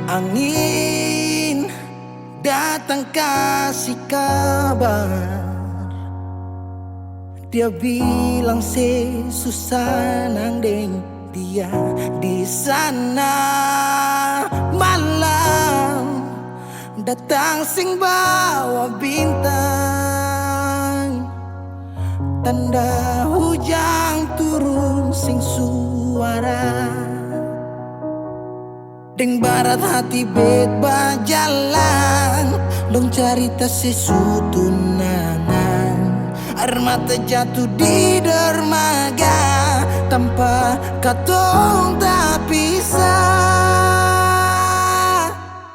Angin datang kasih kabar, dia bilang susah nang deng dia di sana. Malam datang sing bawa bintang, tanda hujan turun sing suara. Deng barat hati bet bajalan, dong cerita sesutunangan. Air mata jatuh di dermaga, tanpa katong tak pisah.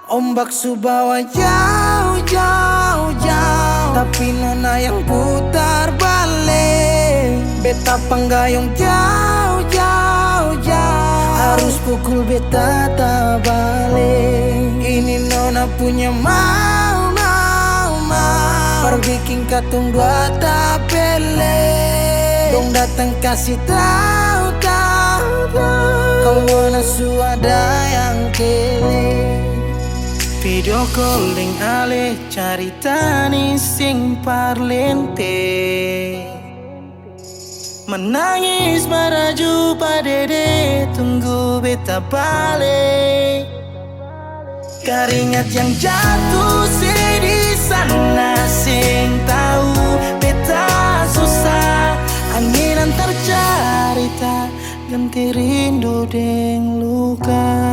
Ombak subawa jauh, jauh, jauh, tapi nona yang putar balik. Beta panggayung jauh, jauh, jauh, harus pukul beta tak balik. Ini nona punya mau, perbikin katong dua tak pele. Dong datang kasih tahu, kalau nona suada yang kele. Video calling ale carita ni sing parlente, menangis meraju padede tunggu beta balik. Keringat yang jatuh di sana sing tahu beta susah. Angin antar carita ganti rindu deng luka.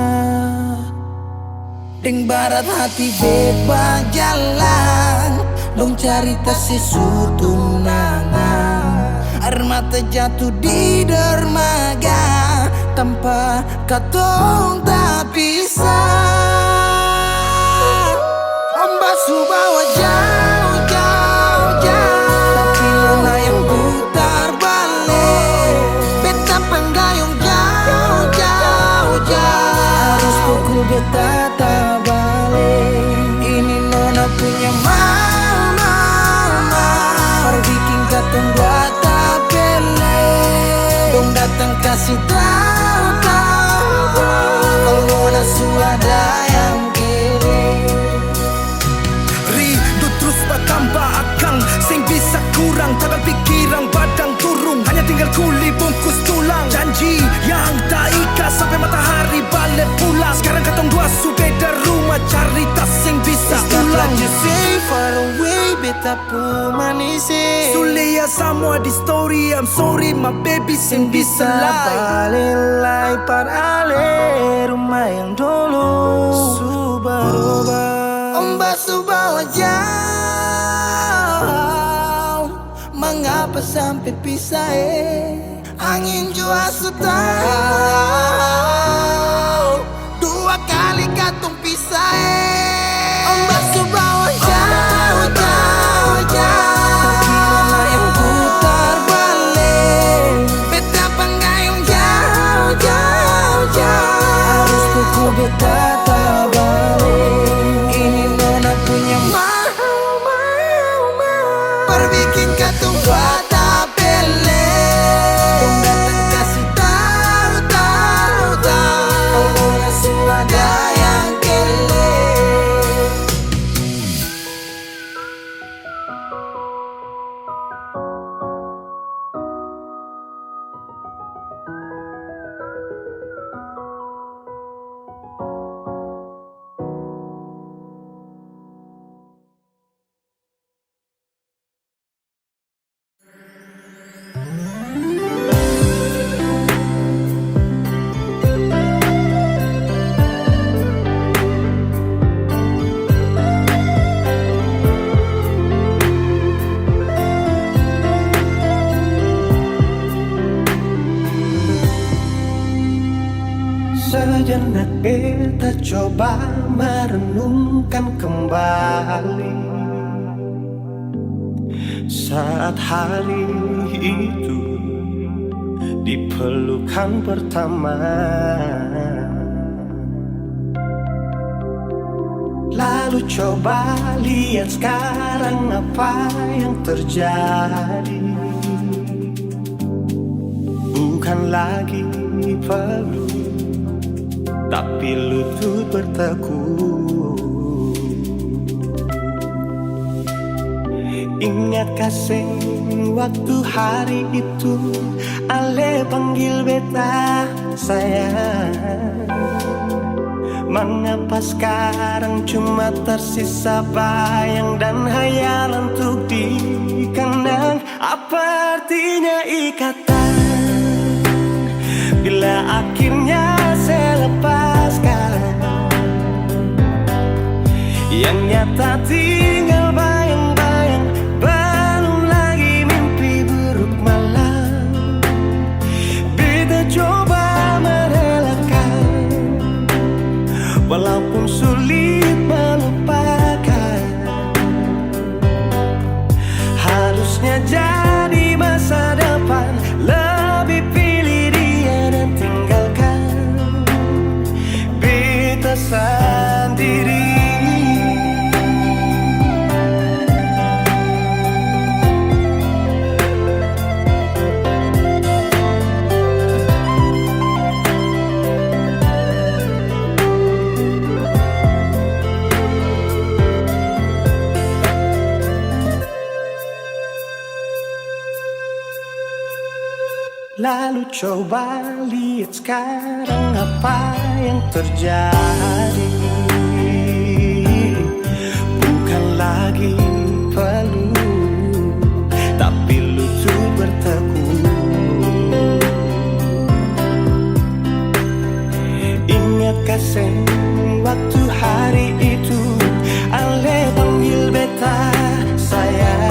Deng barat hati bebas jalan, dong cerita sesutunangan. Air mata jatuh di dermaga, tanpa katong tak pisah. Ombak subawa jauh, jauh, jauh, tapi nona yang putar balik. Beta penggayung jauh, jauh, jauh, harus pukul beta tak balik. Ini nona punya mau, perbikin katong dua tak pele. Dong datang kasih tahu, kalau nona suada yang kiri. Rindu terus bertambah akang, sing bisa kurang, tangan pikiran badang turung. Hanya tinggal kuli bungkus tulang, janji yang tak ikhlas sampai matahari balik pulang. Sekarang katong dua su beda rumah, cari tas sing bisa ulang. You say far away, beta pu manisi. Sulia semua di story, I'm sorry my baby sing bisa Balelai par ale rumah yang dulu Subaroba. Ombak subawa jauh, mengapa sampai pisah Angin jua tahu, dua kali katong pisah Ombak subawa jauh, jauh, jauh, tapi nona yang putar balik. Beta penggayung jauh, jauh, jauh, harus pukul beta tak balik. Ini nona punya mau, perbikin katong dua tak pele. Dong datang kasih tahu, kalau nona suada yang kele. Sejenak beta coba merenungkan kembali saat hari itu di pelukan pertama. Lalu coba lihat sekarang apa yang terjadi. Bukan lagi peluk, tapi lutut bertekuk. Ingat kasih waktu hari itu Ale panggil beta sayang. Mengapa sekarang cuma tersisa bayang dan hayalan untuk dikenang? Apa artinya ikatan bila akhirnya saya lepaskan? Yang nyata tinggal bayang-bayang, belum lagi mimpi buruk malam. Beta coba merelakan, walaupun sulit melupakan. Harusnya jadi masa depan, lebih pilih dia dan tinggalkan beta sendiri. Lalu coba lihat sekarang apa yang terjadi. Bukan lagi peluk, tapi lutut bertekuk. Ingat kasih waktu hari itu Ale panggil beta sayang.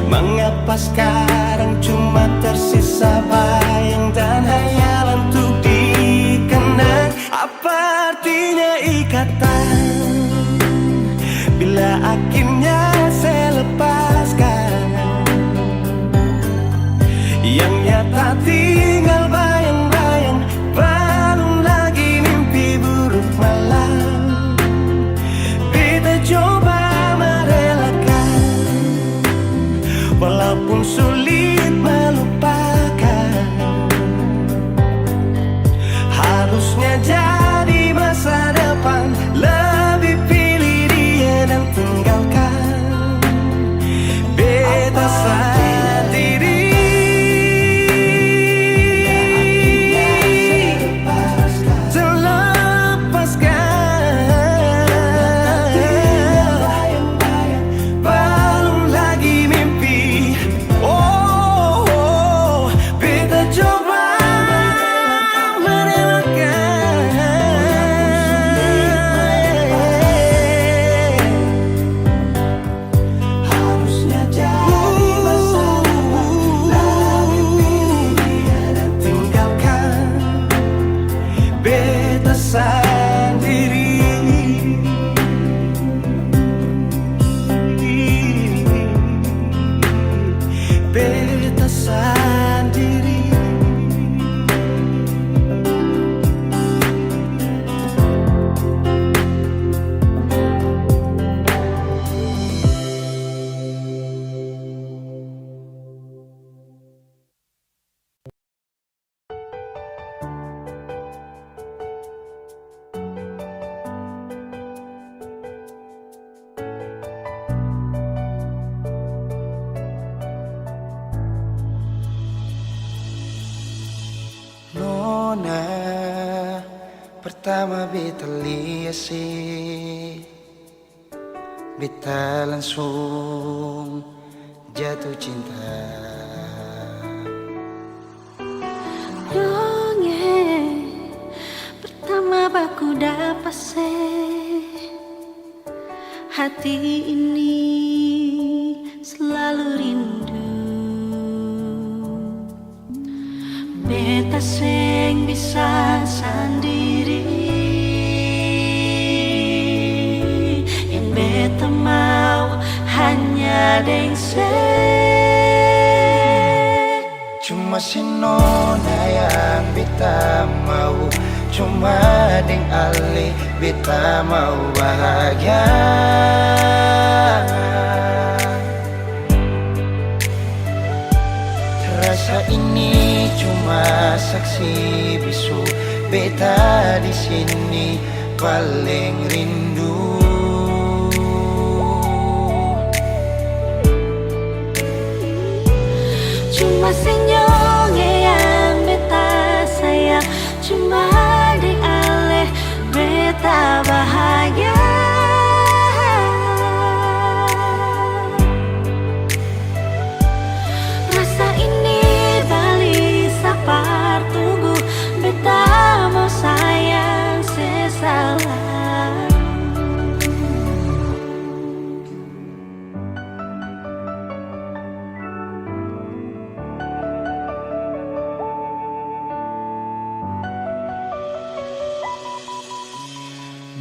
Mengapa sekarang cuma tersisa bayang dan hayalan untuk dikenang? Apa artinya ikatan bila akhirnya saya lepaskan? Yang nyata tinggal bayang-bayang, belum lagi mimpi buruk malam. Beta coba merelakan, walaupun sulit melupakan. Harusnya jadi masa depan, lebih pilih dia dan tinggalkan beta sendiri. Pertama beta lihat sih, beta langsung jatuh cinta. Dongeng pertama baku dapat hati ini selalu rindu. Beta seng bisa sendiri, yang beta mau hanya deng Cuma si nona yang beta mau, cuma deng Ale beta mau bahagia. Rasa ini cuma saksi bisu beta di sini paling rindu. Cuma senyumnya yang beta sayang, cuma di aleh beta bahagia. Rasa ini balik sapar tunggu, beta mau sayang sesalah.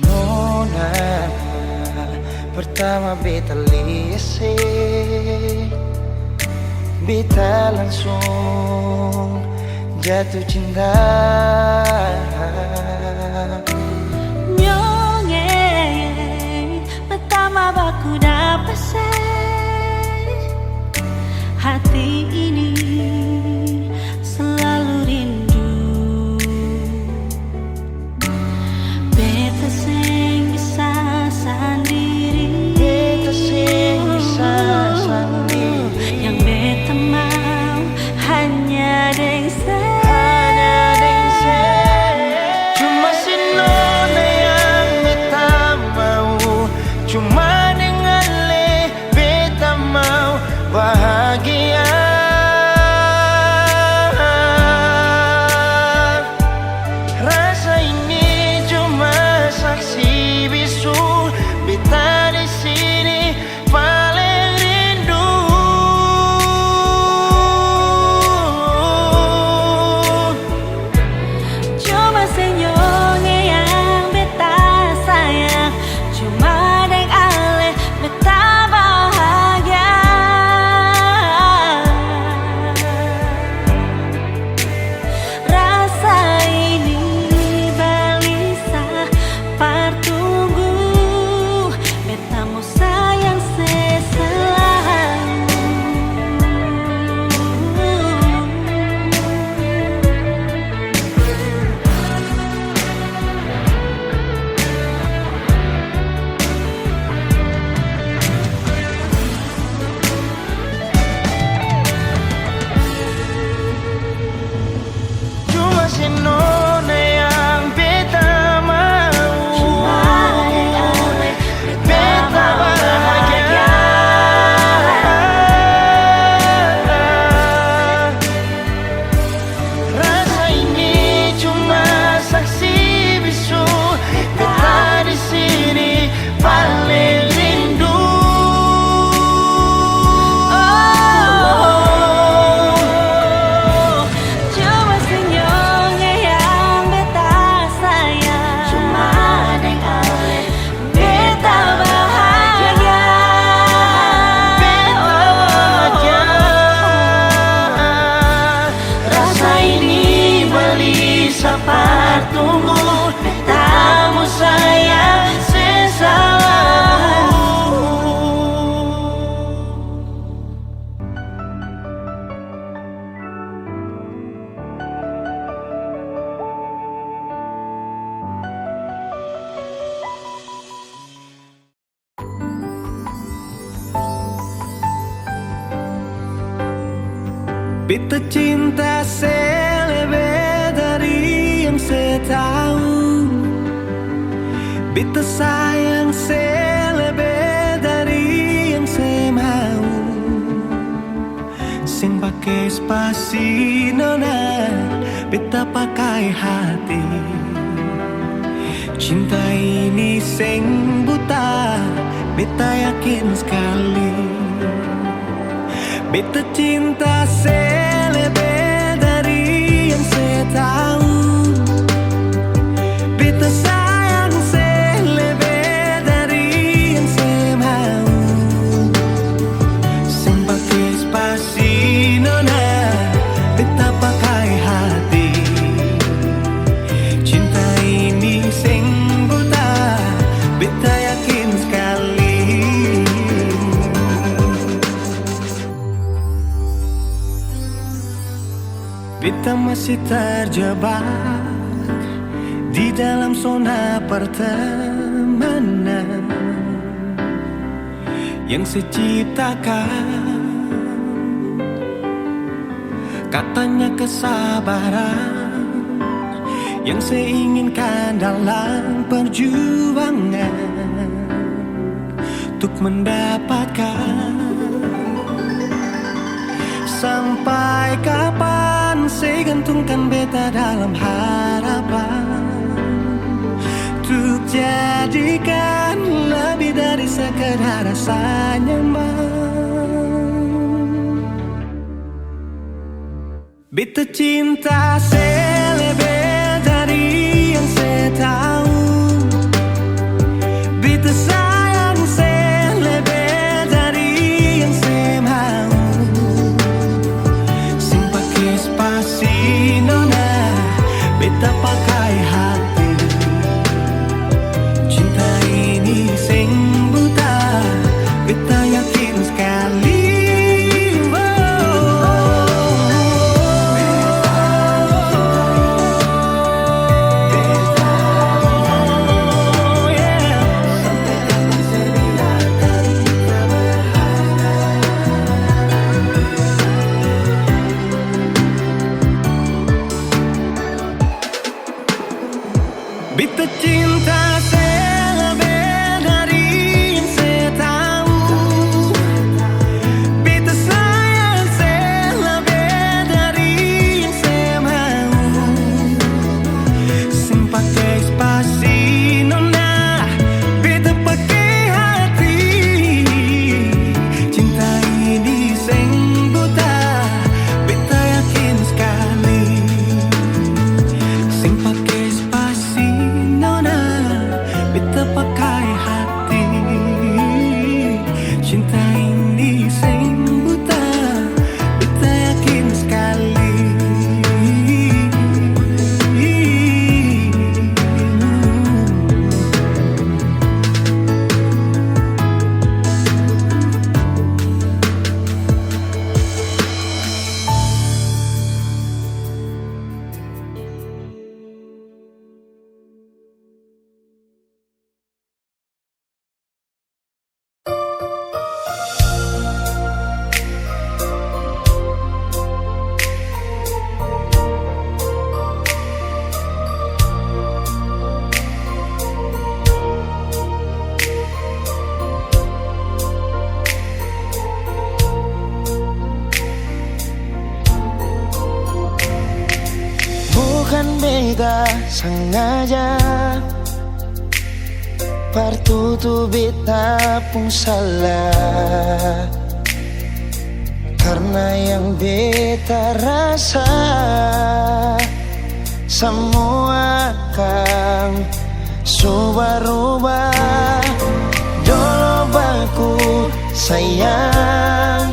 Nona, pertama beta liase, beta langsung jatuh cinta. Nyonge pertama baku dapat hati ini selalu rindu. Beta sing bisa sendiri, Beta sing bisa sendiri. yang beta mau hanya dengsa. Cuma si nona yang beta mau, cuma dengan le beta mau bahagia. Rasa ini cuma saksi bisu, beta di sini paling rindu. Cuma senyumnya yang beta sayang, cuma deng aleh beta bahagia. Rasa ini balisa partunggu, beta mau sayang seselalu. Cuma si nona yang beta mau, Cuma deng aleh beta bahagia. Rasa ini cuma saksi bisu, beta di sini paling rindu. Cuma senyumnya yang beta sayang, cuma deng aleh beta bahagia. Rasa ini beli sapar tunggu, beta mau sayang sesalamu. Beta cinta selebih dari yang saya tahu, beta sayang selebih dari yang saya mau. Sing pakai spasi nona, beta pakai hati. Cinta ini sing buta, beta yakin sekali. Beta cinta selebih dari yang saya tahu, beta sayang selebih dari yang saya mau. Sing pakai spasi nona, beta pakai hati. Cinta ini sing buta, beta yakin sekali. Beta masih terjebak di dalam zona pertemanan yang seciptakan. Katanya kesabaran yang seinginkan dalam perjuangan untuk mendapatkan. Sampai kapan saya gantungkan beta dalam harapan untuk jadikan lebih dari sekedar rasa nyaman. Beta cinta saya lebih dari yang saya tahu. Beta sayang saya lebih dari yang saya mau. Sing pakai spasi nona, beta pakai hati. Cinta ini sing buta, beta yakin sekali. Beta cinta saya lebih dari yang saya tahu. Beta sayang saya lebih dari yang saya mau. Sing pakai spasi nona, beta pakai hati. Cinta ini sing buta, beta yakin sekali. Sing pakai spasi nona, beta pakai hati. Cinta ini sing buta, beta yakin sekali. Bukan beta sengaja, partutu beta pun salah. Karena yang beta rasa semua akan subah-rubah. Dulu baku sayang,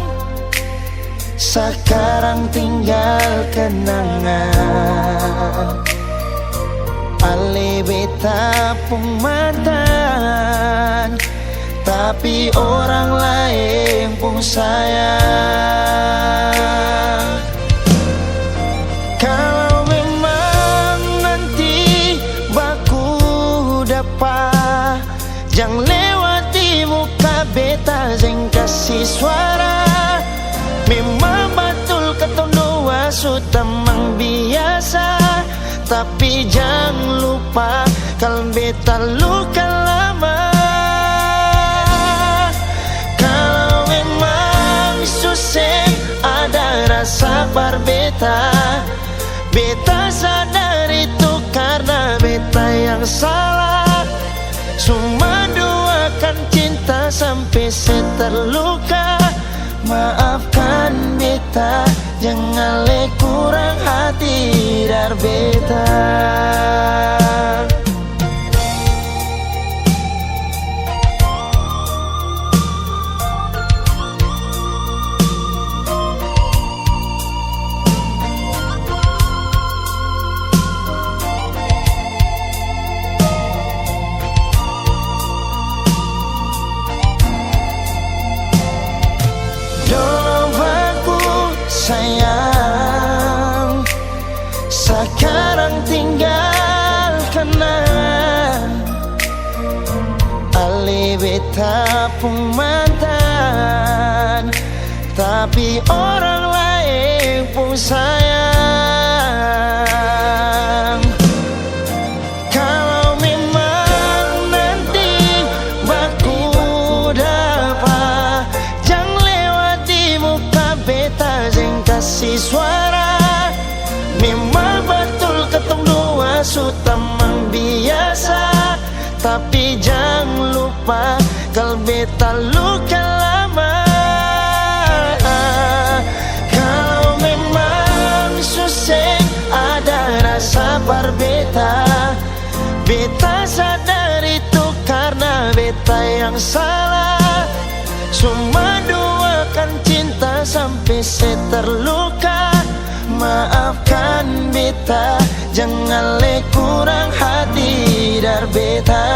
sekarang tinggal kenangan. Ale beta pun mantan, tapi orang lain pun sayang. Kalau memang nanti baku dapat, jangan lewati muka beta, jangan kasih suara. Memang betul kata dua sudah mang biasa, tapi jangan lupa kalau beta luka lama. Kalau memang susah ada rasa berbeta, beta sadar itu karena beta yang salah. Cuma duakan cinta sampai saya terluka. Maafkan beta, jangan le kurang hati dar beta. Sayang, sekarang tinggal kenangan. beta pun mantan, tapi orang lain pun sayang. Kalau memang nanti baku dapat, jangan lewati muka beta jeng kasih suara. Memang betul ketong dua sutamang biasa, tapi jangan lupa kalau beta luka lama. Kalau memang susah ada rasa berbeta, beta sadar itu karena beta yang salah. Cuma duakan cinta sampai saya terluka. Maafkan beta, jangan le kurang hati dar beta.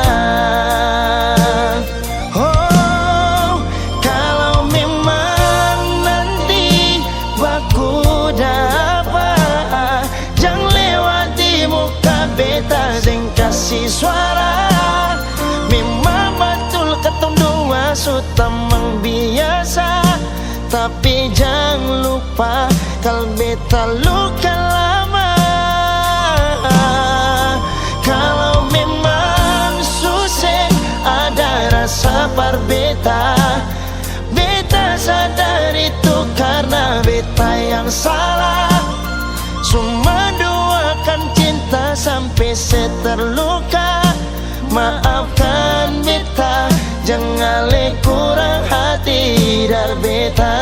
Oh, kalau memang nanti baku dapat, jangan lewati muka beta jeng kasih suara. Memang betul ketong dua sutamang biasa, tapi jangan lupa kalau beta luka lama. Kalau memang susah ada rasa berbeta, beta sadar itu karena beta yang salah. Cuma duakan cinta sampai saya terluka. Maafkan beta, jangan le kurang hati dar beta.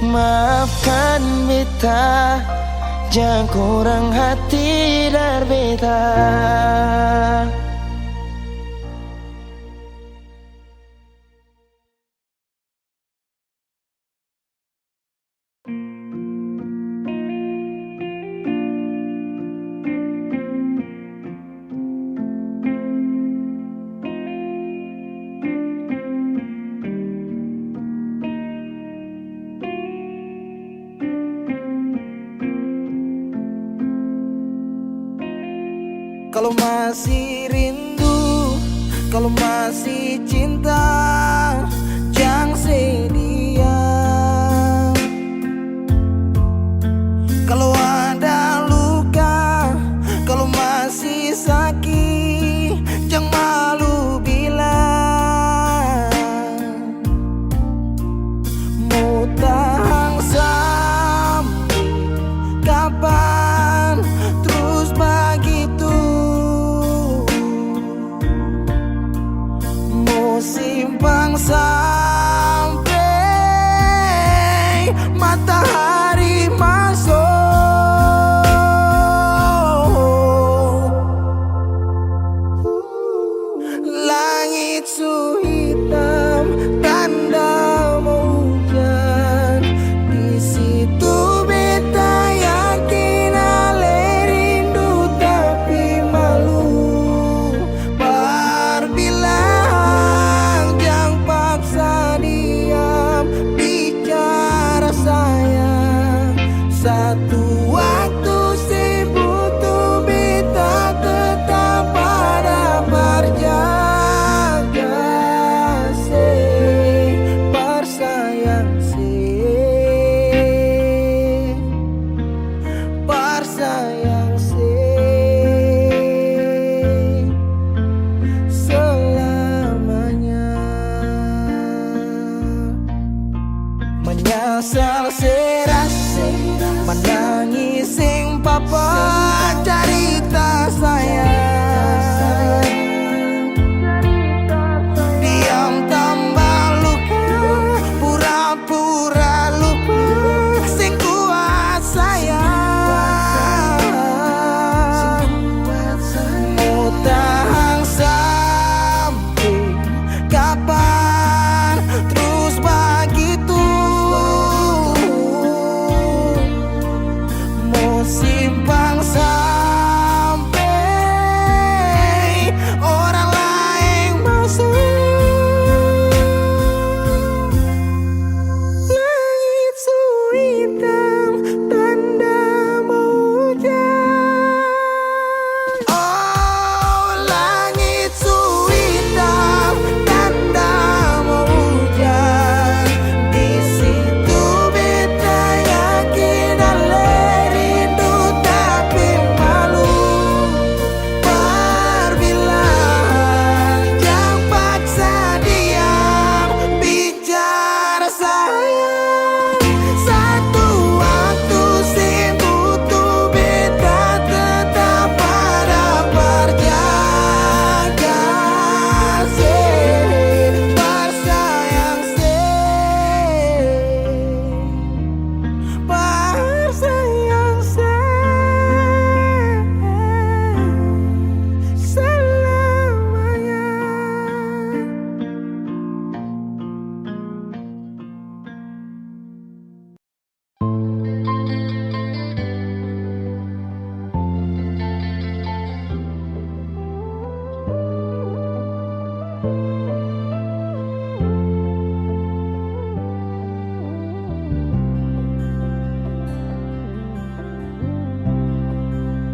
Maafkan beta, jangan kurang hati dar beta. Kalau masih rindu, kalau masih cinta, jangan sedia. Kalau ada luka, kalau masih sakit, jangan malu bilang. Mau tahan sampai kapan terus begitu? Mau simpang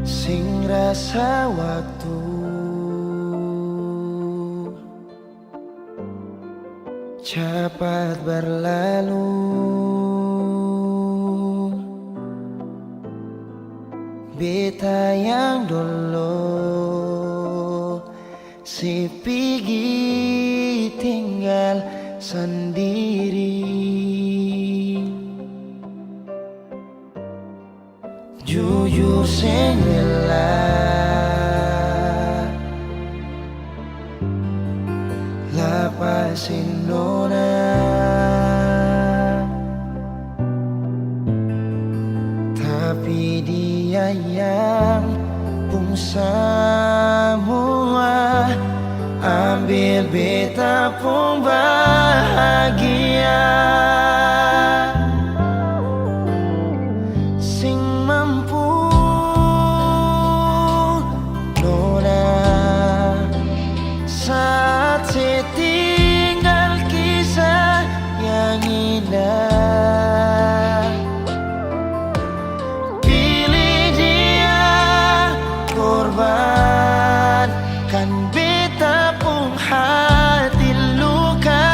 sing rasa waktu cepat berlalu. Beta yang dulu si pergi tinggal sendiri. Jujur sing rela lapasin nona, tapi dia yang pun semua ambil beta pun bahagia. Sing mampu nona saat setinggal kisah yang indah. Pilih dia korban kan beta pun hati luka.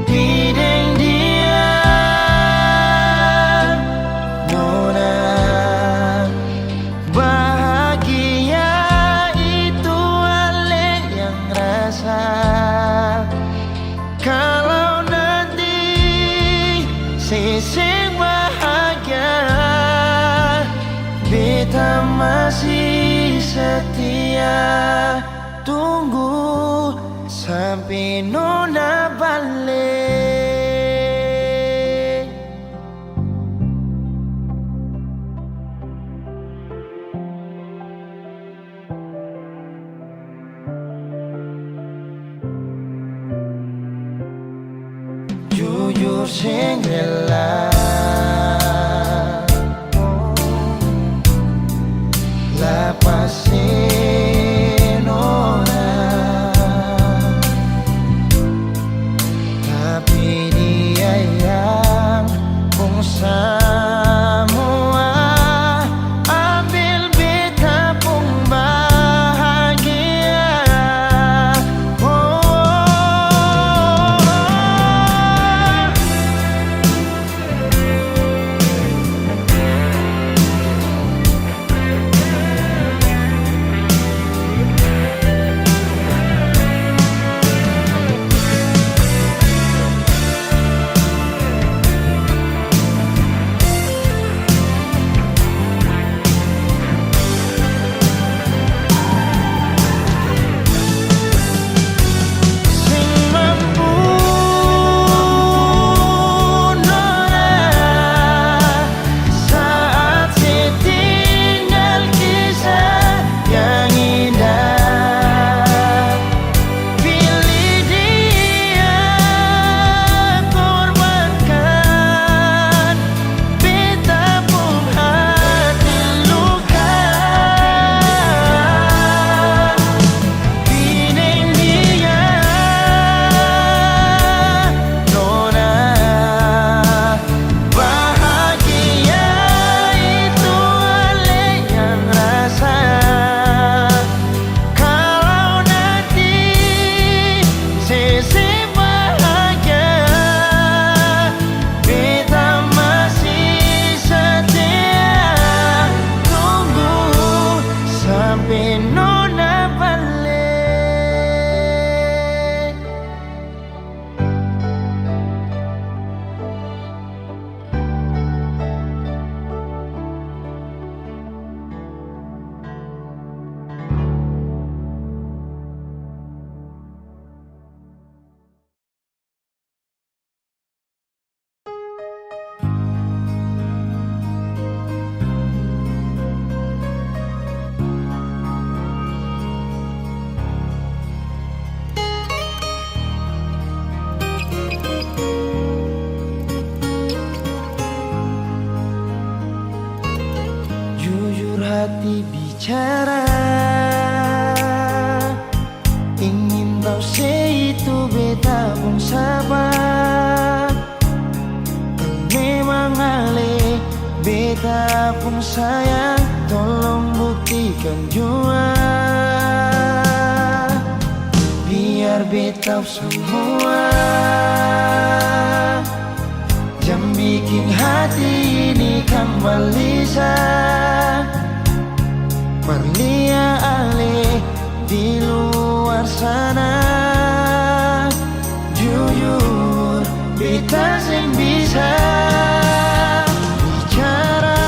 Bideng dia nona bahagia itu ale yang rasa. Kalau nanti seseng bahagia beta masih setia tunggu sampai nona balik. Jujur sing rela lapasin orang, tapi dia yang pun semua ambil beta pun bahagia. hati bicara, ingin tahu itu beta pun sabar. Kan memang ale beta beta pun sayang, tolong buktikan jua. Biar beta semua jangan bikin hati ini kembali berlia alih di luar sana. Jujur beta sing bisa bicara,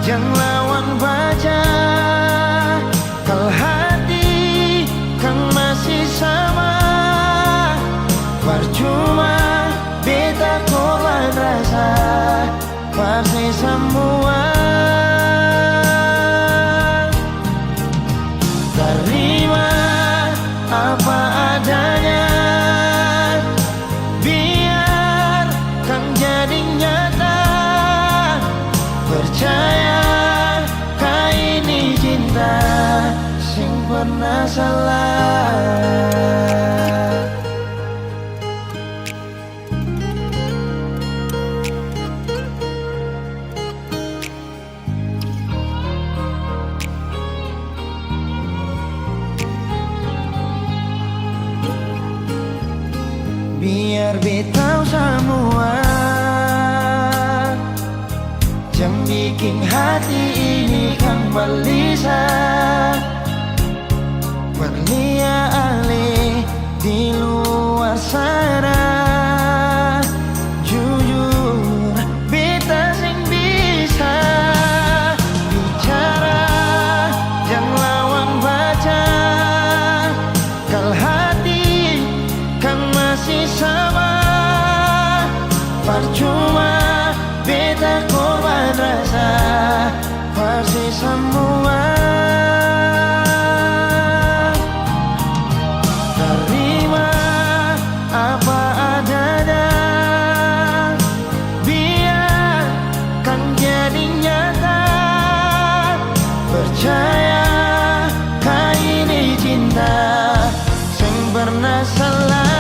jangan lawan baca. Kalau hati kan masih sama, percuma beta korban rasa pasti semua. Terima apa adanya, biar kan jadi nyata. Percaya kau ini cinta sing pernah salah. Biar beta semua jangan bikin hati ini kembali berlia alih di luar sana. Jujur beta sing bisa bicara, jangan lawan baca. Kalau hati kan masih sama, percuma beta korban rasa pasti semua. Terima apa adanya, biar kan jadi nyata. Percaya kau ini cinta sing pernah salah.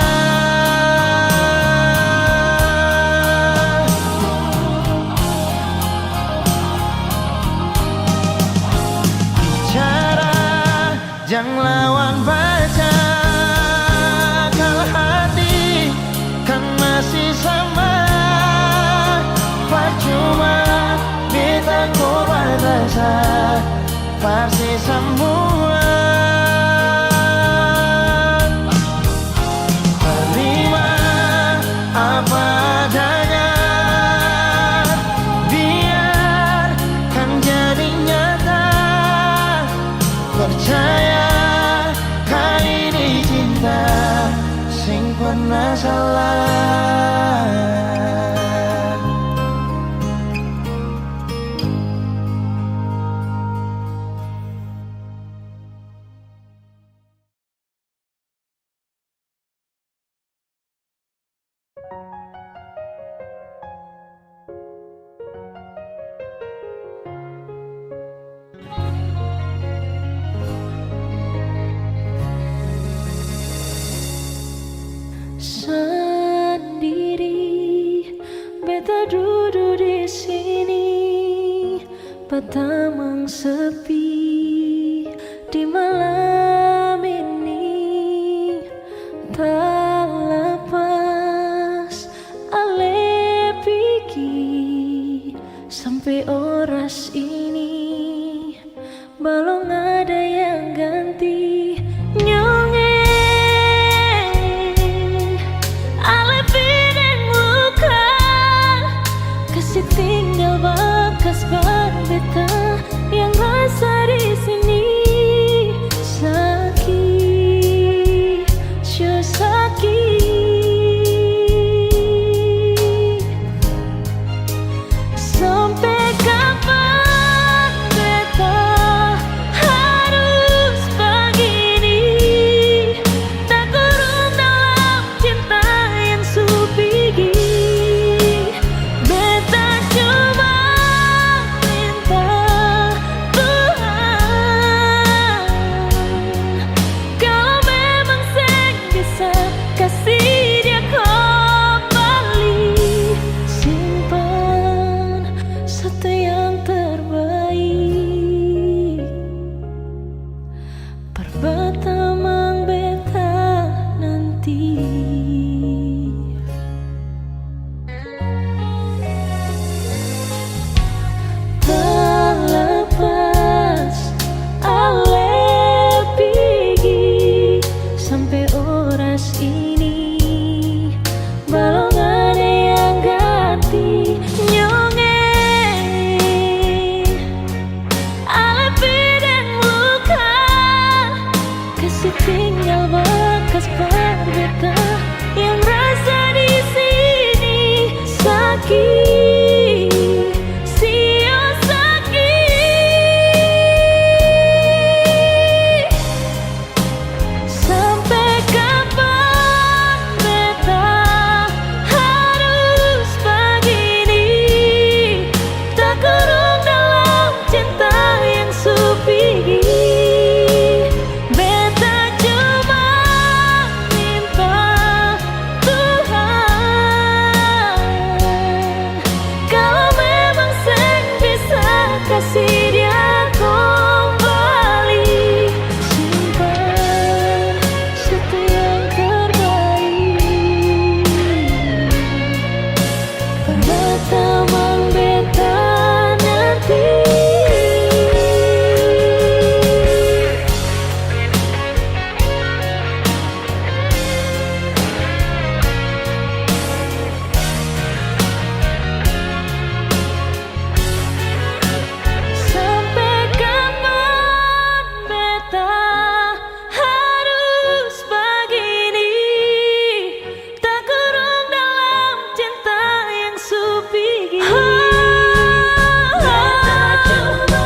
Jangan lawan baca. Kalau hati kan masih sama, percuma beta korban rasa pasti semua. Terima apa adanya, biar kan jadi nyata. Percaya kau ini cinta sing pernah salah. Sendiri beta duduk di sini, petamang sepi di malam ini. Tak lepas ale pikir sampai oras ini belum ada yang ganti. Nyonge tinggal bekas ban beta yang rasa di sini sakit, so sakit. Sampai kapan beta kasih dia kembali. Simpan satu yang terbaik. Pertama beta nanti. Sampai kapan beta harus begini, tak kurung dalam cinta yang sepi gini. Beta cuma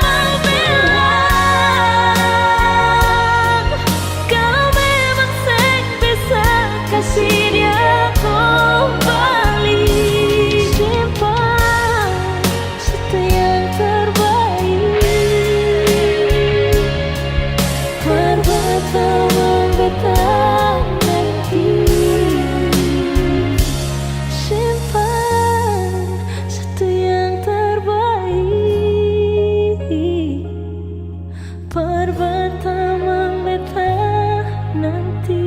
mau bilang, kalau memang seng bisa kasih dia kembali. Simpan satu yang terbaik. Pertama beta nanti. Simpan satu yang terbaik. Pertama beta nanti.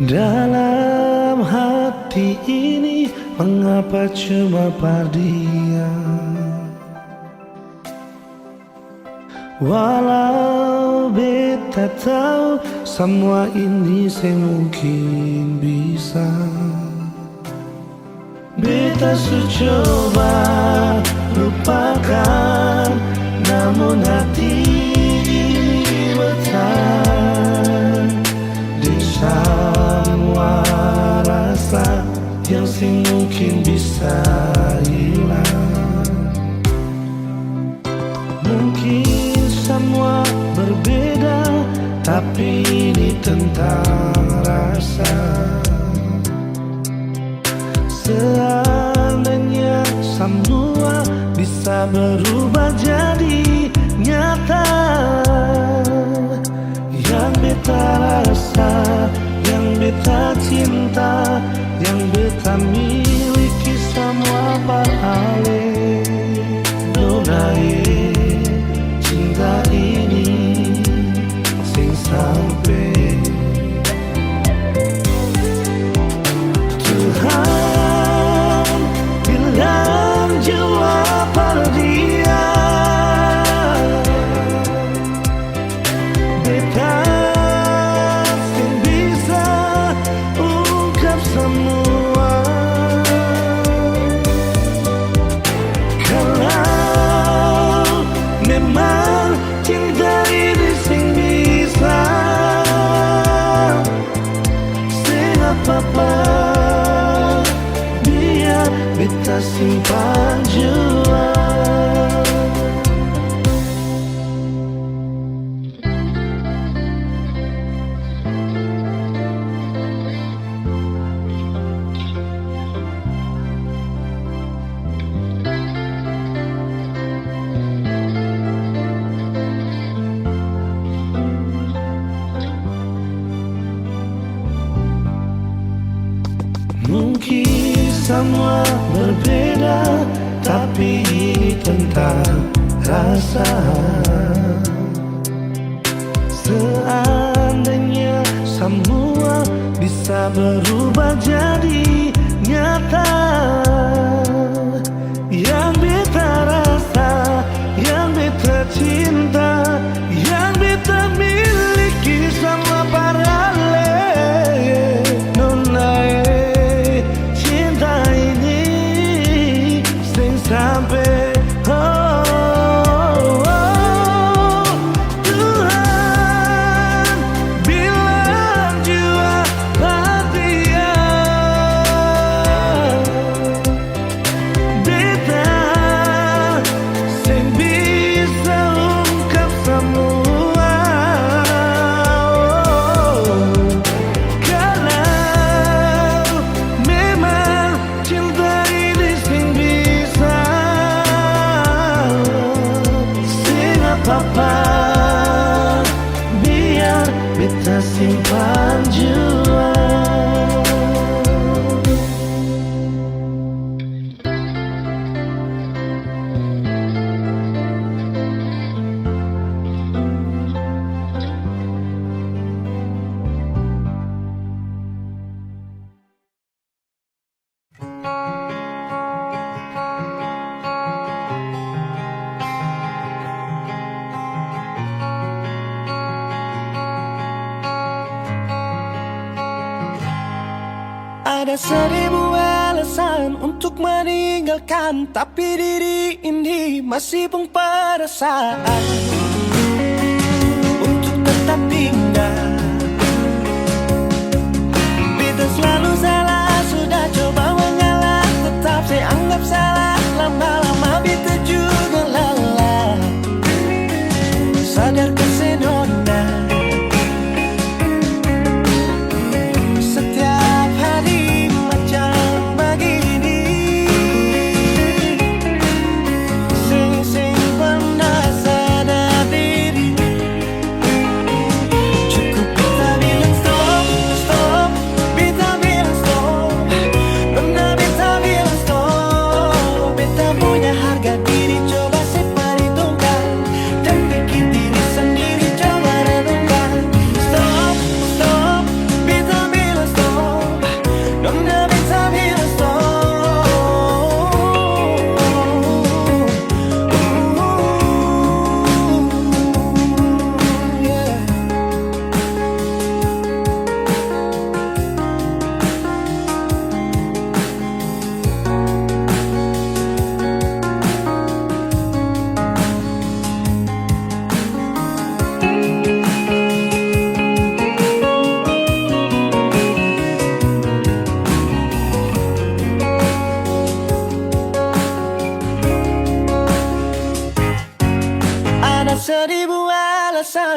Dalam hati ini mengapa cuma dia? Walau beta tahu semua ini semungkin bisa. Beta coba lupakan, namun hati ini bertahan di semua rasa yang mungkin bisa hilang. Mungkin semua berbeda, tapi ini tentang rasa. Seandainya semua bisa berubah jadi nyata, yang beta rasa, yang beta cinta, yang beta miliki semua pahala. Donai cinta ini sing sampai Tuhan bilang jawab pada dia. Beta sing bisa ungkap semua. Kalau memang cinta ini sing bisa, sing apa-apa biar beta simpan jua. Mungkin semua berbeda, tapi ini tentang rasa. Seandainya semua bisa berubah jadi nyata, yang beta rasa, yang beta cinta, yang beta miliki sama parale. Sampai Tuhan bilang jua pada dia. apa-apa, biar beta simpan jua. Ada 1000 alasan untuk meninggalkan, tapi diri ini masih pun perasaan untuk tetap tinggal. Beta selalu salah, sudah coba mengalah, tetap saya anggap salah. Lama-lama beta juga lelah, sadar kesenona.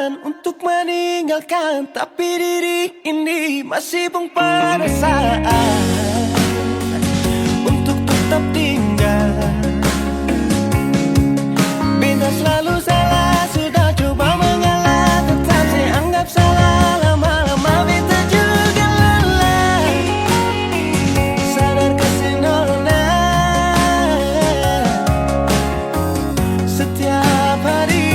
Untuk meninggalkan, tapi diri ini masih pun perasaan untuk tetap tinggal. Beta selalu salah, sudah coba mengalah, tetap saya anggap salah. Lama-lama beta juga lelah, sadar kesenona. Setiap hari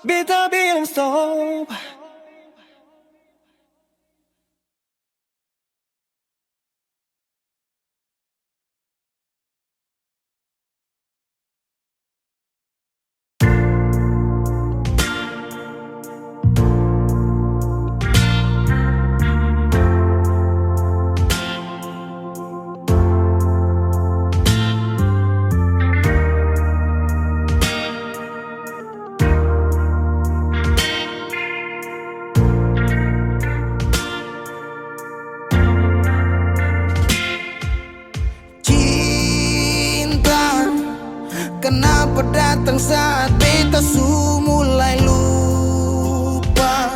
beta bilang stop. Kenapa datang saat beta su mulai lupa?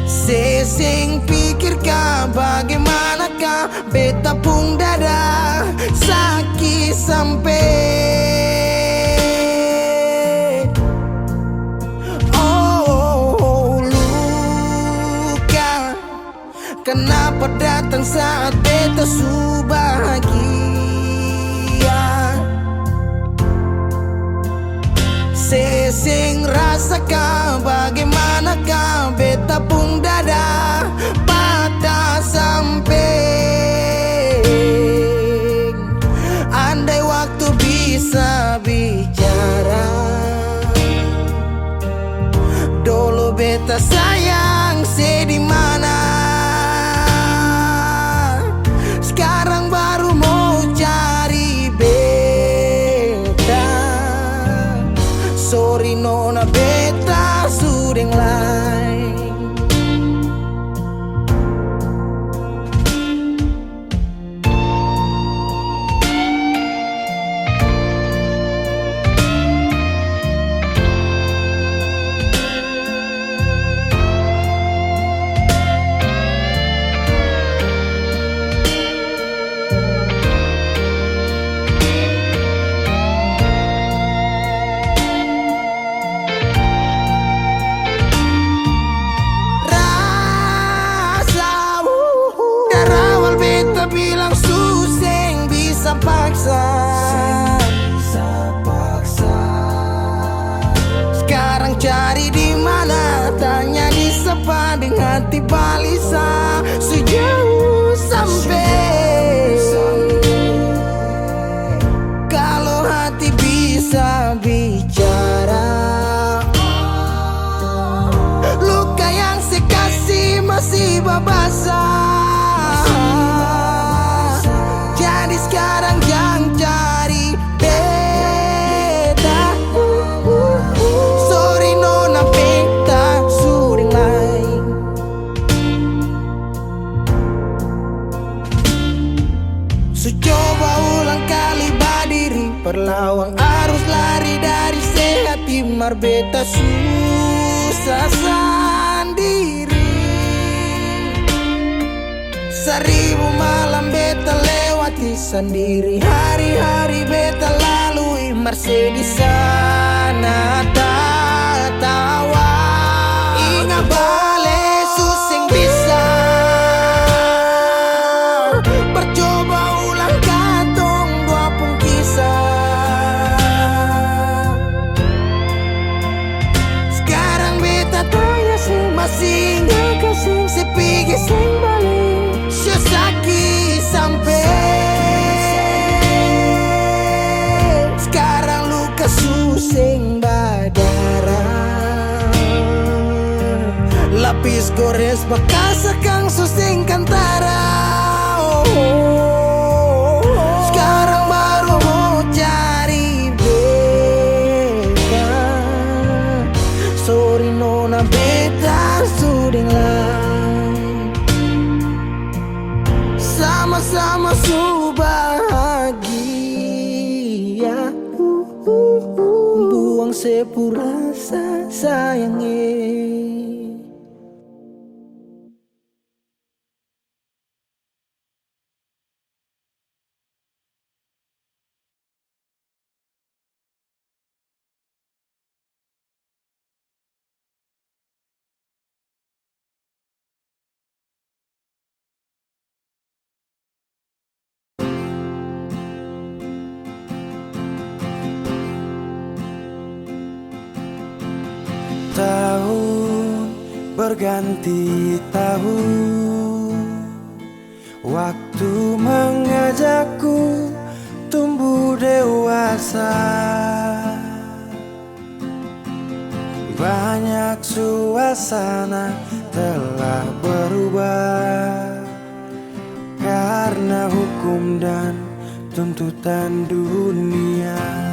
Sesing pikirkah bagaimanakah beta pun dada sakit sampai luka. dapat datang saat beta su bahagia. Sesing rasakan bagaimanakah beta pun dada pada samping. Andai waktu bisa bicara, dulu beta sayang di mana, sekarang baru mau cari beta. Sorry nona beta sudah lain. Bilang suseng bisa paksa, sekarang cari di mana, tanya di sepa dengan hati balisa. Sejauh sampai kalau hati bisa bicara, luka yang sekasih masih babasa. Jadi sekarang jangan cari beta. Sorry nona beta sudah lain. So coba ulang kali berdiri, perlawan arus lari dari sehat timar beta susah sendiri. Seribu malam beta lewati sendiri, hari-hari beta lalui Marse di sana tertawa. Ingat bale susing bisa, percoba ulang katong dua pun kisah. Sekarang beta tanya sing masih nggak kasih sepigi sing balik. Sesaki sampai sekarang luka suseng badara, lapis gores bekas kang suseng kantara. Sekarang baru mau cari beta. Sorry nona beta sudah lain. Sama-sama su bahagia, buang sepurasa sayangnya. Tahun berganti tahun, waktu mengajakku tumbuh dewasa. Banyak suasana telah berubah karena hukum dan tuntutan dunia.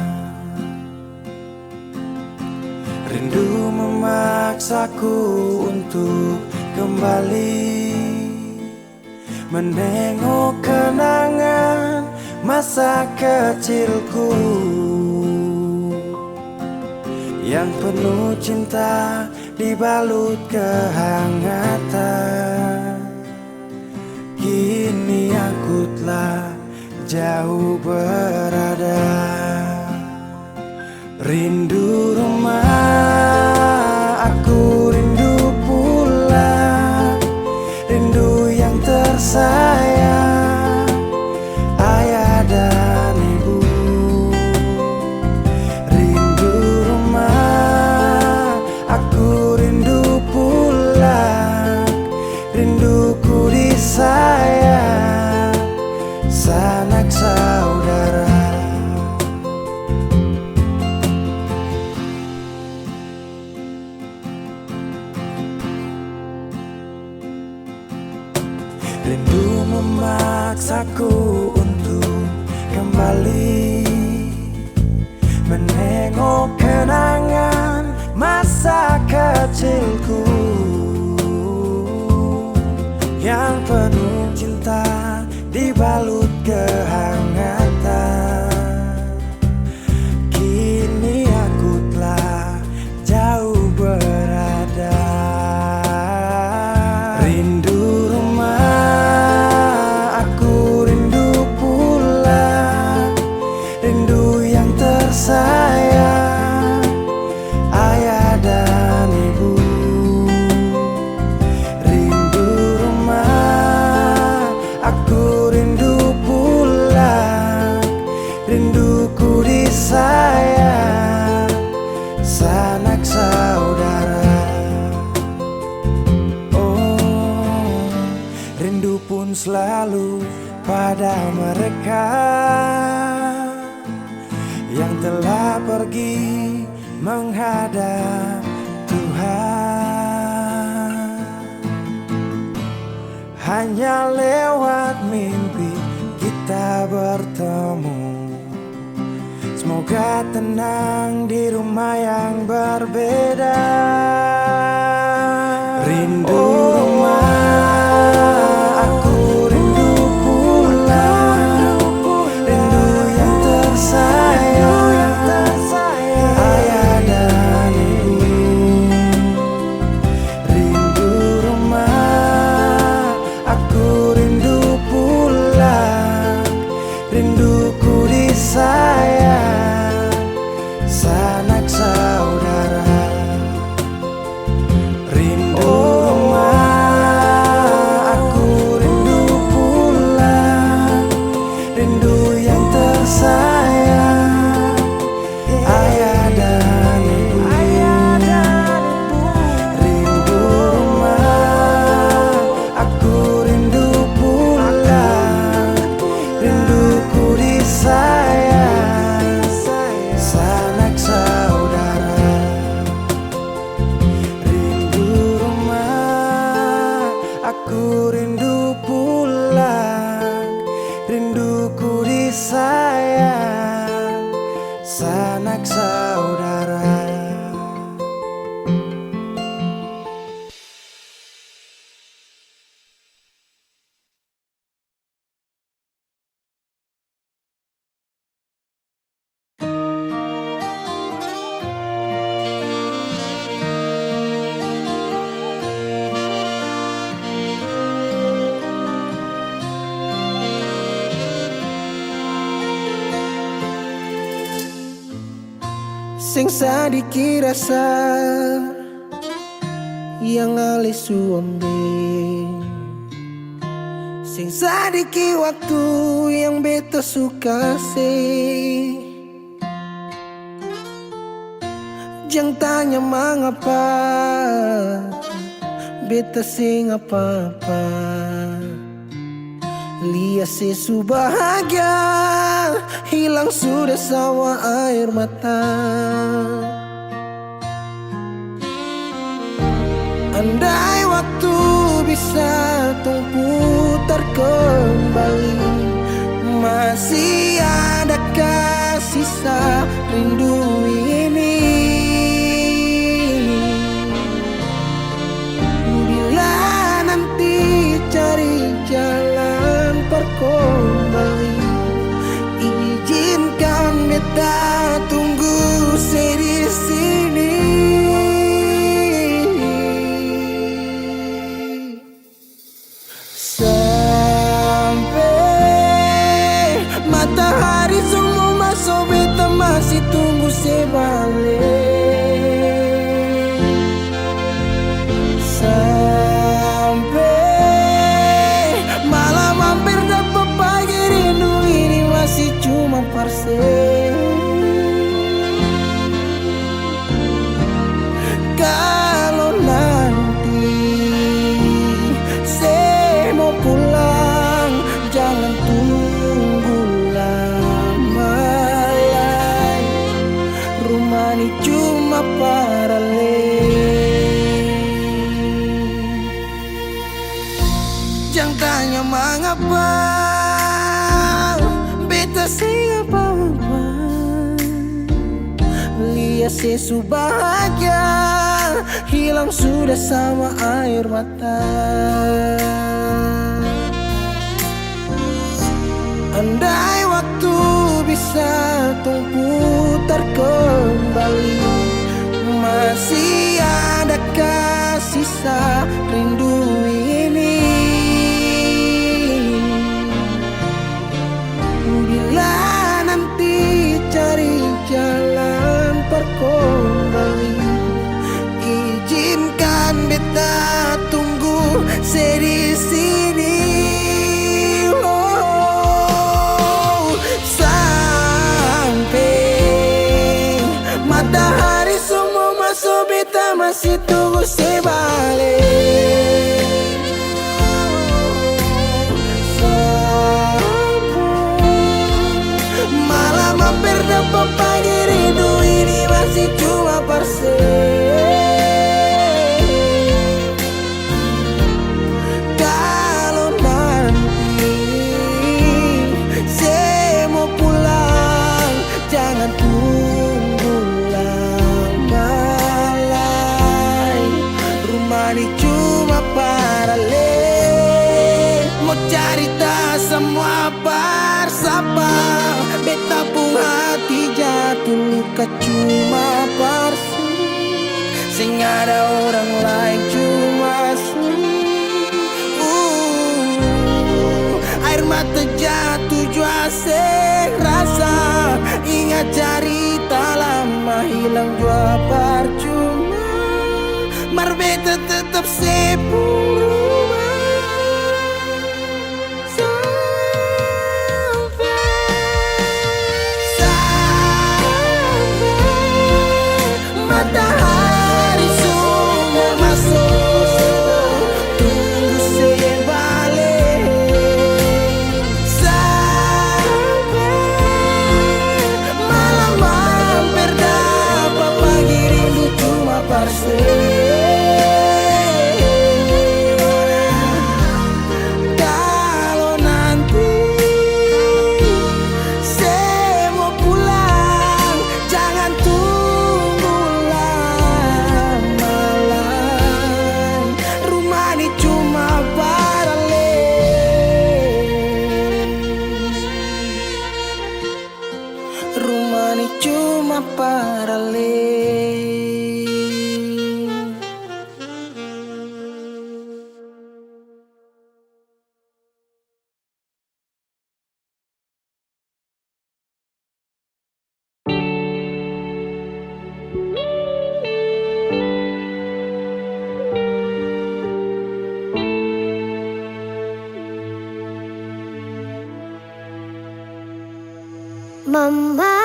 Rindu memaksaku untuk kembali menengok kenangan masa kecilku yang penuh cinta dibalut kehangatan. Kini aku telah jauh berada. Rindu rumah, aku rindu pulang, rindu yang tersisa Rindu memaksaku untuk kembali menengok kenangan masa kecilku yang penuh cinta dibalut kehangatan. Kini aku telah jauh berada. Rindu rumah, aku rindu pulang. Rindu yang tersayang, ayah dan ibu. Rindu rumah, aku rindu pulang. Rinduku disayang, sanak saudara. Oh, rindu pun selalu pada mereka yang telah pergi menghadap Tuhan. Hanya lewat mimpi kita bertemu. Semoga tenang di rumah yang berbeda. Rindu rumah, aku rindu pulang. Rindu yang tersayang, ayah dan ibu. Rindu rumah, aku rindu pulang. Rinduku disayang, sanak saudara. Rindu rumah, aku rindu pulang. Rindu yang tersayang, ayah dan ibu. Rindu rumah, aku rindu pulang. Rinduku disayang, sanak saudara. Rindu rumah, aku rindu pulang. Rinduku disayang, sanak saudara. Sing sadiki rasa yang alis suambe, sing sadiki waktu yang beta suka sih. Jangan tanya mengapa beta sing apa-apa. Lihat sesu bahagia, hilang sudah sawa air mata. Andai waktu bisa tung putar kembali, masih adakah sisa rindu ini? Bila nanti cari jalan kembali, izinkan beta tunggu di sini. Sampai matahari semua masuk, beta masih tunggu sebab apa, beta sing apa-apa. Lihat sesu bahagia hilang sudah sama air mata. Andai waktu bisa tung putar kembali, masih adakah sisa rindu ini? Bila nanti cari jalan kembali, izinkan beta tunggu di sini. Oh, sampai matahari semua masuk, beta masih tunggu sebalik. Malam hampir dapat pagi, rindu ini masih cuma parse. Kalau nanti saya mau pulang, jangan tunggu lama lagi. Rumah ini cuma paralel, mau cerita semua bersama. Beta pun hati jatuh luka cuma parsi, sing ada orang lain cuma air mata jatuh jua rasa. Ingat cerita lama hilang jua percuma, mar beta tetap sepung rumah. Matahari semua masuk, tunggu sebalik. Sampai malam hampir dapat pagi, rindu cuma parse. Kalau nanti saya mau pulang, jangan tunggu lama lagi. Rumah ini cuma paralel, rumah ini cuma paralel. Mama,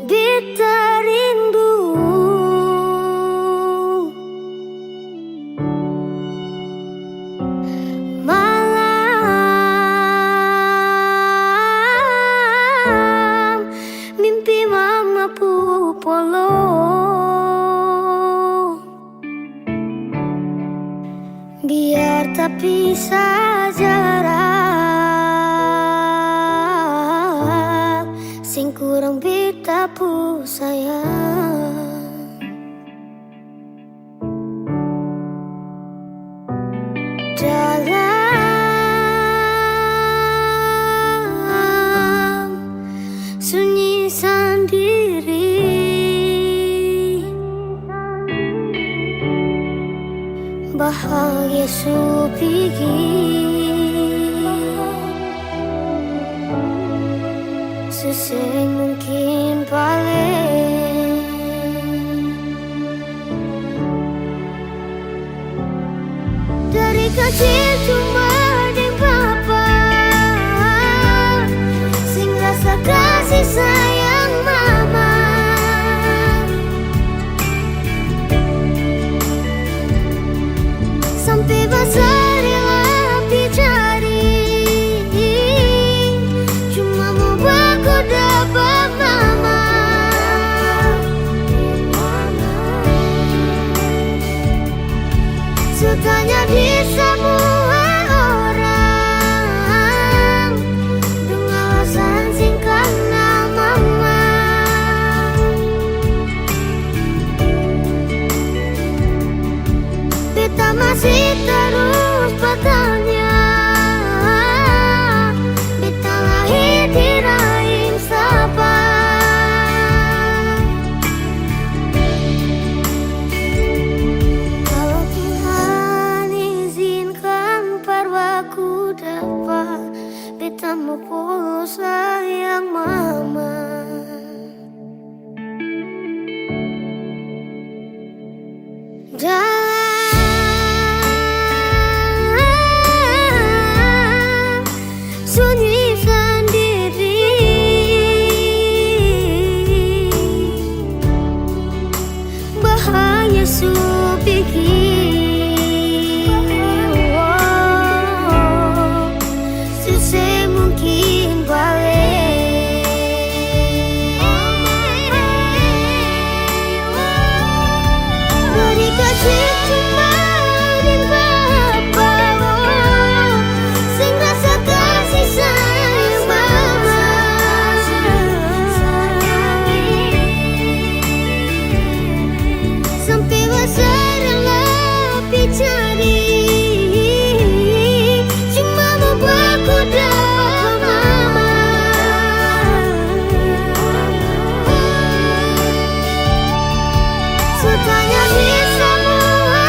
beta rindu. Malam mimpi mama pupolo, biar tak pisah jarak, sing kurang beta pu sayang. Dalam sunyi sendiri, bahagia supigi, sesering mungkin paling. Dari kecil cuma deng papa, sing rasa kasih sayang mama. Sampai besar rela cari, cuma mau baku dapat mama. su pikir susah mungkin balik dari kecil cuma dan bapak sing rasa kasih sayang mama sampai besar lebih cari cuma membuatku dapat mama sutanya di semua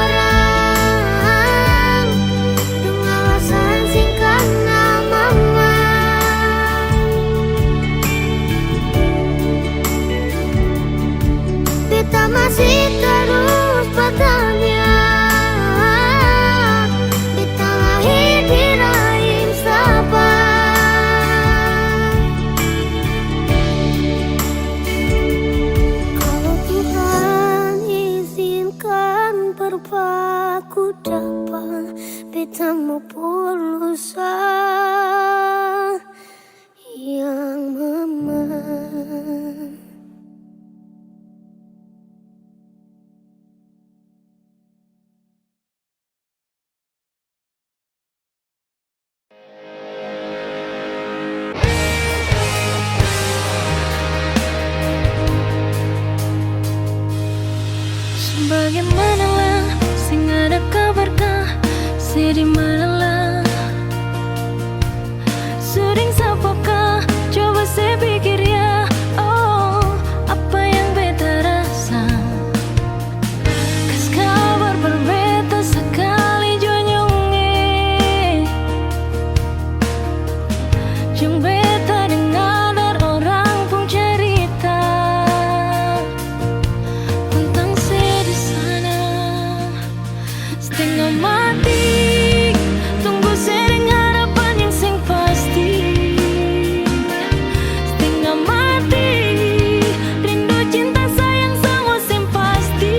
orang dengan alasan singkat nama mama beta masih terus bertanya beta lahir di rahim siapa kalau Tuhan izinkan berpaku dapat beta mau pulusa yang mama. Bagaimanalah sing ada kabarkah sedih manalah sering sapakah coba saya pikir ya oh apa yang beta rasa kas kabar berbeda sekali jonyonge jong beta dengar orang pun cerita tentang saya di sana setengah mati tunggu saya dengan harapan yang sing pasti setengah mati rindu cinta sayang sama sing pasti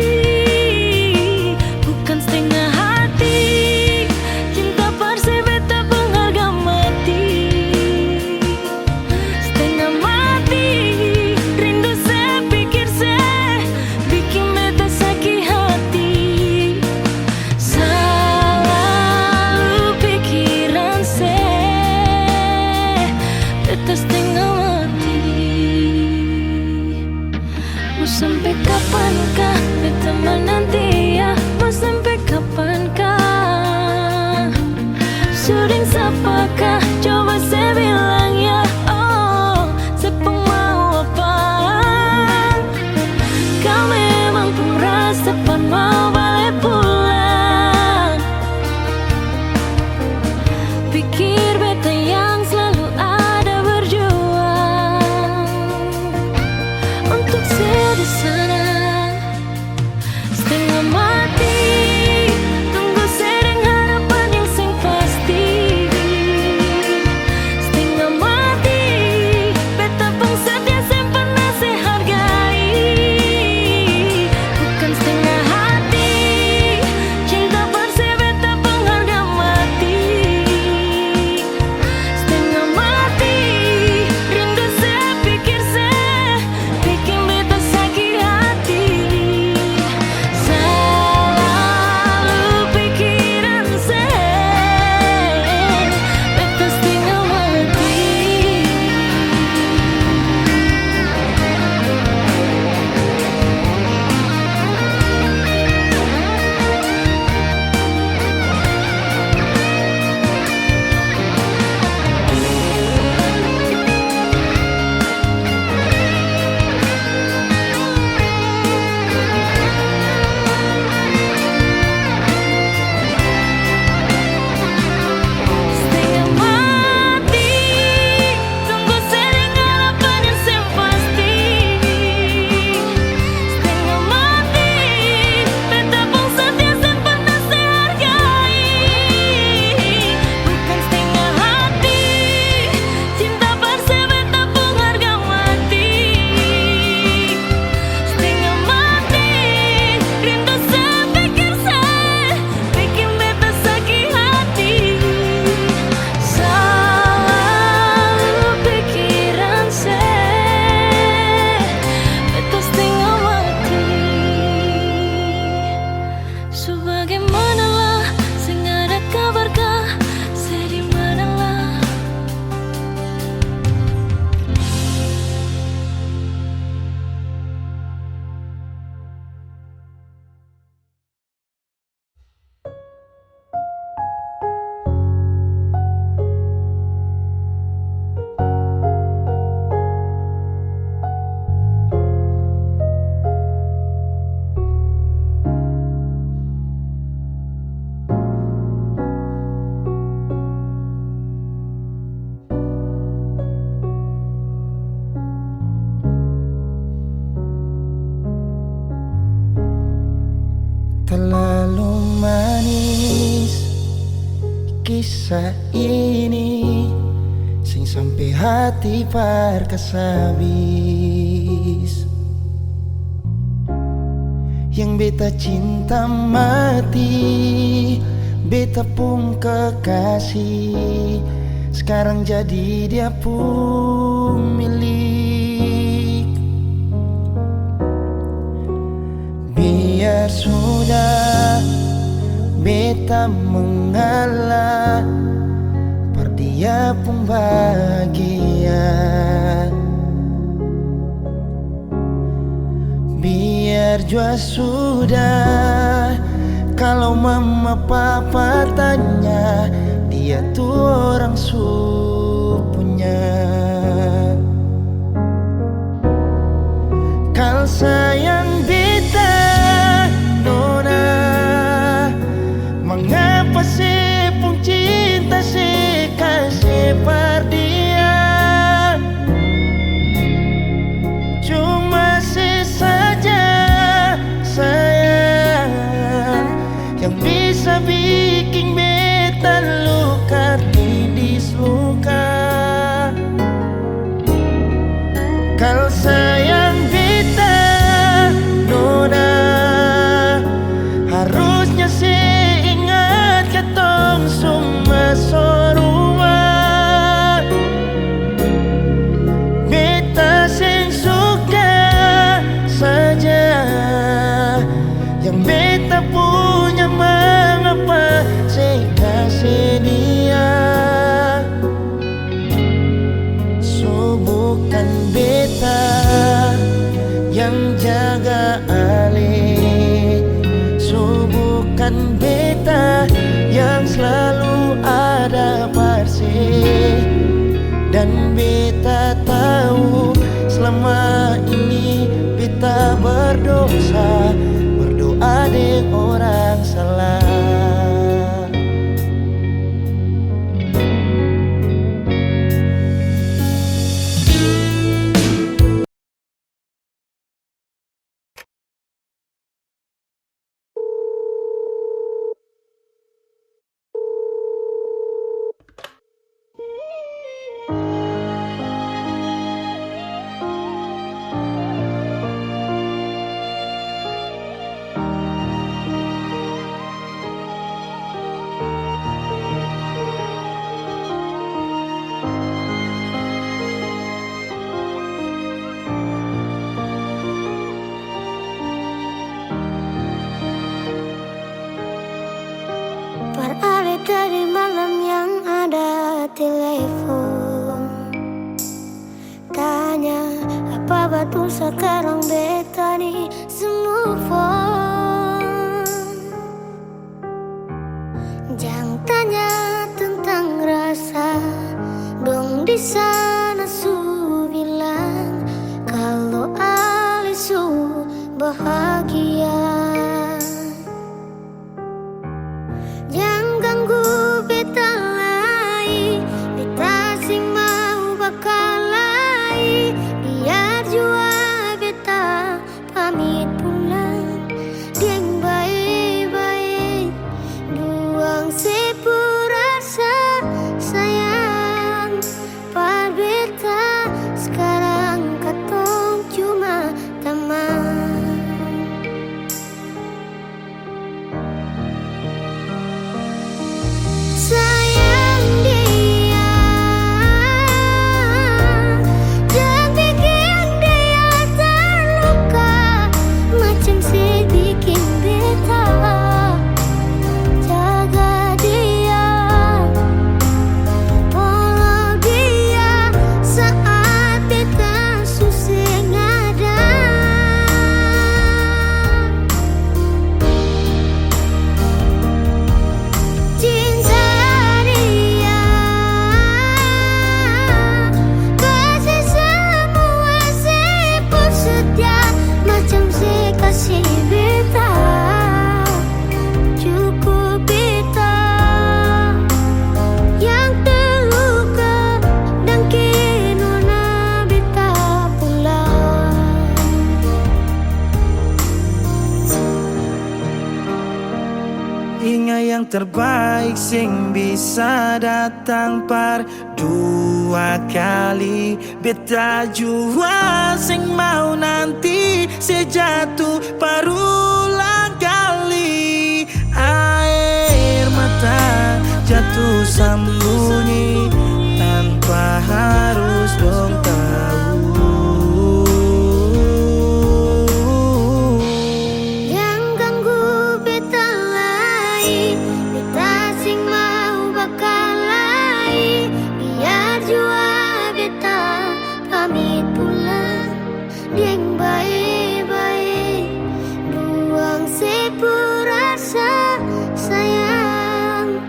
bukan setengah hati cinta persebeta pengharga mati setengah mati rindu saya pikir saya bikin beta sakit hati selalu pikiran saya beta setengah mati mau sampai kapankah beta menanti ya mau sampai kapankah sering sapakah coba saya bilang ya oh saya pun mau apa kau memang pun rasa pan mau balik pulang pikir beta yang selalu ada berjuang untuk saya di sana setengah mati tunggu saya dengan harapan yang sing pasti setengah mati beta pun setia yang pernah saya hargai bukan setengah hati cinta persebeta pengharga mati setengah mati rindu saya pikir saya bikin beta kisah ini sing sampai hati parkasabis, yang beta cinta mati, beta pun kekasih, sekarang jadi dia pun milik. Biar sudah beta mengalah, per dia pun bahagia. Biar jua sudah, kalau mama papa tanya, dia tuh orang supunya. Kal sayang beta nona, mengapa sih pun cinta sih kasih par dia? Cuma sih saja sayang yang bisa bikin beta luka tidis luka. Kalau sayang beta nona, harusnya sih ingat ketong semua sorua. Beta sing suka saja yang beta punya, mengapa saya kasih dia? So bukan beta yang jaga Ali, so bukan beta yang selalu ada parsi. Dan beta tahu selama ini beta berdosa, berdoa deng orang salah. Beralih dari malam yang ada telepon, tanya apa betul sekarang beta nih semua phone. Jangan tanya tentang rasa, dong di sana su bilang kalau Ali su bahagia. Jangan ganggu beta lagi, beta sing mau bakal lagi. Biar jua beta pamit pulang, geng baik-baik, buang sepurasa sayang. Par beta sekarang katong cuma teman. Singa yang terbaik sing bisa datang par dua kali. Beta jua sing mau nanti sejatuh parulang kali. Air mata jatuh sembunyi tanpa harus dong tahu. Yang ganggu beta lai, beta sing mau bakal lai. Biar jua beta pamit pulang, dieng baik-baik. Buang sepurasa sayang,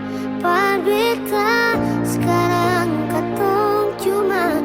par beta sekarang katong cuma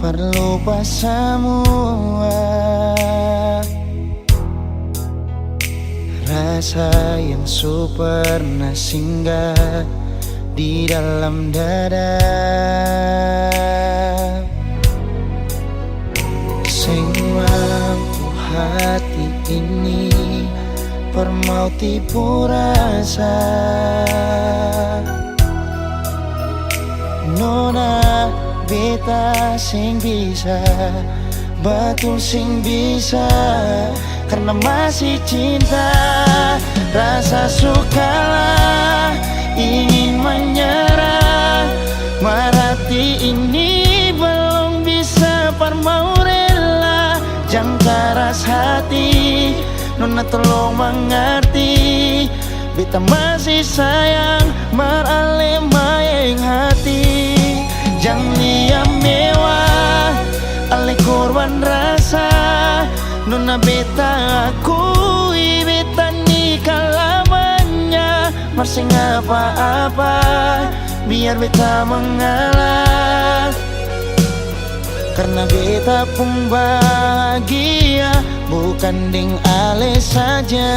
perlu pas semua. Rasa yang pernah singgah di dalam dada, sing mampu hati ini permau tipu rasa. Nona beta sing bisa, betul sing bisa, karena masih cinta. Rasa sukalah ingin menyerah, marati ini belum bisa parmau rela. Jangan keras hati, Nona tolong mengerti, beta masih sayang marale mayeng hati. Jangan liam mewah, ale korban rasa. Nona beta akui, beta nikah lamanya. Masih apa-apa, biar beta mengalah, karena beta pun bahagia, bukan ding ale saja.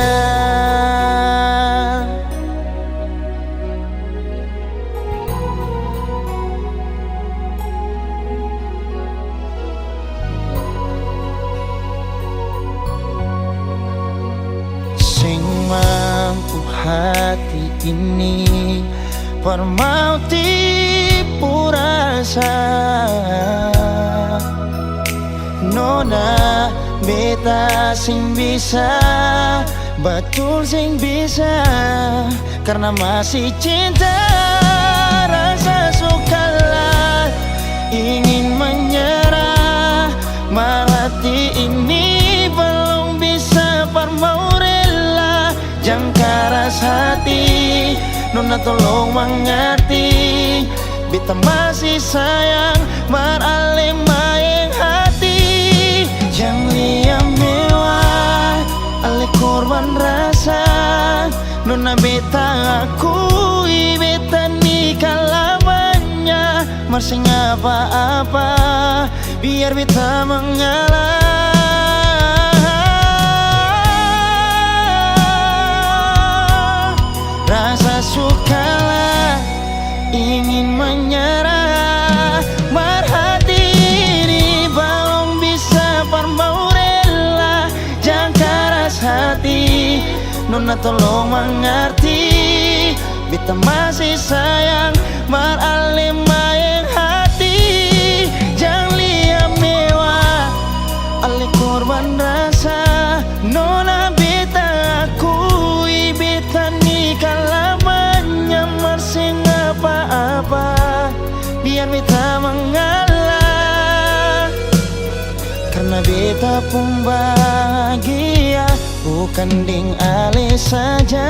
Sing mampu hati ini permau tipu rasa. Nona beta sing bisa, betul sing bisa, karena masih cinta. Rasa sukalah ingin menyerah, marati ini belum bisa parmau rela. Jangan keras hati, Nona tolong mengerti, beta masih sayang marale mayeng hati. Jangan liam mewah, ale korban rasa. Nona beta akui, beta nikah lamanya. Masih apa-apa, biar beta mengalah. Rasa sukalah ingin menyerah, marhati ini belum bisa parmau rela. Jangan keras hati, Nona tolong mengerti, beta masih sayang marale mayeng hati. Jangan liam mewah, ale korban rasa. Nona beta akui, beta nikah lamanya. Masih apa-apa, biar beta mengalah, karena beta pun bahagia, bukan ding ale saja.